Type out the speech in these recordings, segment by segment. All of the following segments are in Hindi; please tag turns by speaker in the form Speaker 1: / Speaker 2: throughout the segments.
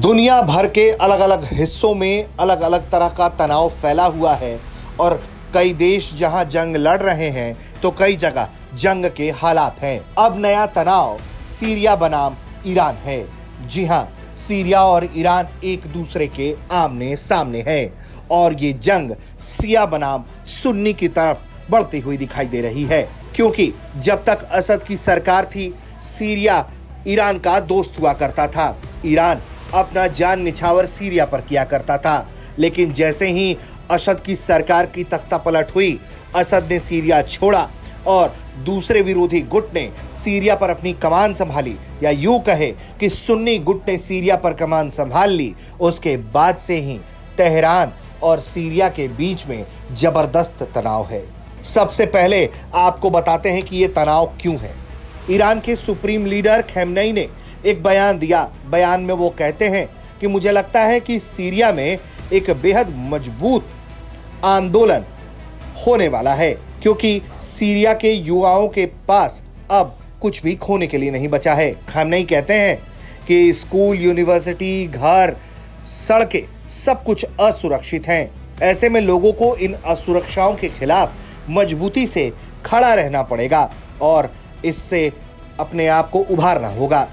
Speaker 1: दुनिया भर के अलग अलग हिस्सों में अलग अलग तरह का तनाव फैला हुआ है और कई देश जहां जंग लड़ रहे हैं तो कई जगह जंग के हालात हैं। अब नया तनाव सीरिया बनाम ईरान है। जी हां, सीरिया और ईरान एक दूसरे के आमने सामने है और ये जंग शिया बनाम सुन्नी की तरफ बढ़ती हुई दिखाई दे रही है, क्योंकि जब तक असद की सरकार थी सीरिया ईरान का दोस्त हुआ करता था। ईरान अपना जान निछावर सीरिया पर किया करता था, लेकिन जैसे ही असद की सरकार की तख्तापलट हुई, असद ने सीरिया छोड़ा और दूसरे विरोधी गुट ने सीरिया पर अपनी कमान संभाली, या यूं कहे कि सुन्नी गुट ने सीरिया पर कमान संभाल ली। उसके बाद से ही तेहरान और सीरिया के बीच में जबरदस्त तनाव है। सबसे पहले आपको बताते हैं कि यह तनाव क्यों है। ईरान के सुप्रीम लीडर खमेनी ने एक बयान दिया। बयान में वो कहते हैं कि मुझे लगता है कि सीरिया में एक बेहद मजबूत आंदोलन होने वाला है, क्योंकि सीरिया के युवाओं के पास अब कुछ भी खोने के लिए नहीं बचा है। खमेनी कहते हैं कि स्कूल, यूनिवर्सिटी, घर, सड़कें सब कुछ असुरक्षित हैं। ऐसे में लोगों को इन असुरक्षाओं के खिलाफ मजबूती से खड़ा रहना पड़ेगा और इससे अपने आप को उभारना होगा।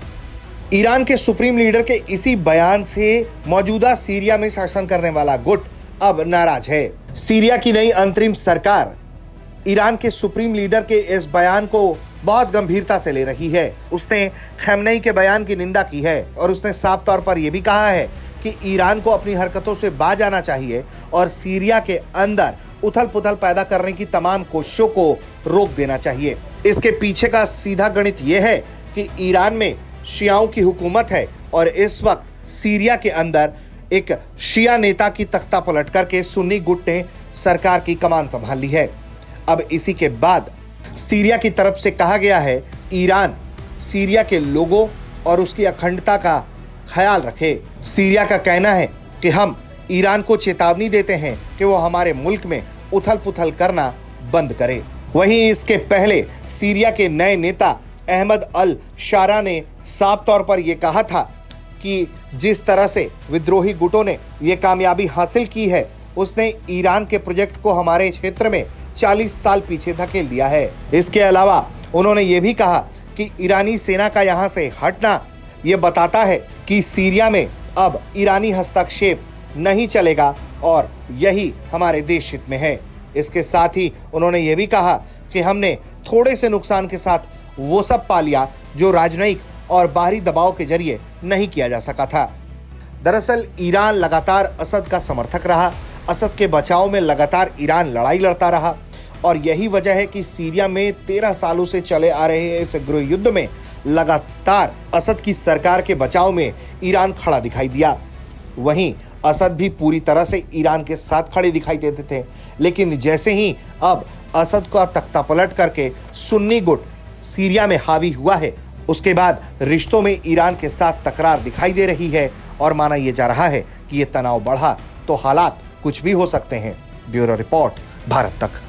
Speaker 1: ईरान के सुप्रीम लीडर के इसी बयान से मौजूदा सीरिया में शासन करने वाला गुट अब नाराज है। सीरिया की नई अंतरिम सरकार ईरान के सुप्रीम लीडर के इस बयान को बहुत गंभीरता से ले रही है। उसने खमेनी के बयान की निंदा की है और उसने साफ तौर पर यह भी कहा है कि ईरान को अपनी हरकतों से बाज आना चाहिए और सीरिया के अंदर उथल पुथल पैदा करने की तमाम कोशिशों को रोक देना चाहिए। इसके पीछे का सीधा गणित यह है कि ईरान में शियाओं की हुकूमत है और इस वक्त सीरिया के अंदर एक शिया नेता की तख्तापलट करके सुन्नी गुट ने सरकार की कमान संभाल ली है। अब इसी के बाद सीरिया की तरफ से कहा गया है ईरान सीरिया के लोगों और उसकी अखंडता का ख्याल रखे। सीरिया का कहना है कि हम ईरान को चेतावनी देते हैं कि वो हमारे मुल्क में उथल पुथल करना बंद करे। वहीं इसके पहले सीरिया के नए नेता अहमद अल शारा ने साफ तौर पर यह कहा था कि जिस तरह से विद्रोही गुटों ने यह कामयाबी हासिल की है, उसने ईरान के प्रोजेक्ट को हमारे क्षेत्र में 40 साल पीछे धकेल दिया है। इसके अलावा उन्होंने ये भी कहा कि ईरानी सेना का यहाँ से हटना ये बताता है कि सीरिया में अब ईरानी हस्तक्षेप नहीं चलेगा और यही हमारे देश हित में है। इसके साथ ही उन्होंने ये भी कहा कि हमने थोड़े से नुकसान के साथ वो सब पा लिया जो राजनयिक और बाहरी दबाव के जरिए नहीं किया जा सका था। दरअसल ईरान लगातार असद का समर्थक रहा। असद के बचाव में लगातार ईरान लड़ाई लड़ता रहा और यही वजह है कि सीरिया में 13 सालों से चले आ रहे इस गृह युद्ध में लगातार असद की सरकार के बचाव में ईरान खड़ा दिखाई दिया। वहीं असद भी पूरी तरह से ईरान के साथ खड़े दिखाई देते थे, लेकिन जैसे ही अब असद का तख्तापलट करके सुन्नी गुट सीरिया में हावी हुआ है, उसके बाद रिश्तों में ईरान के साथ तकरार दिखाई दे रही है और माना यह जा रहा है कि यह तनाव बढ़ा तो हालात कुछ भी हो सकते हैं। ब्यूरो रिपोर्ट, भारत तक।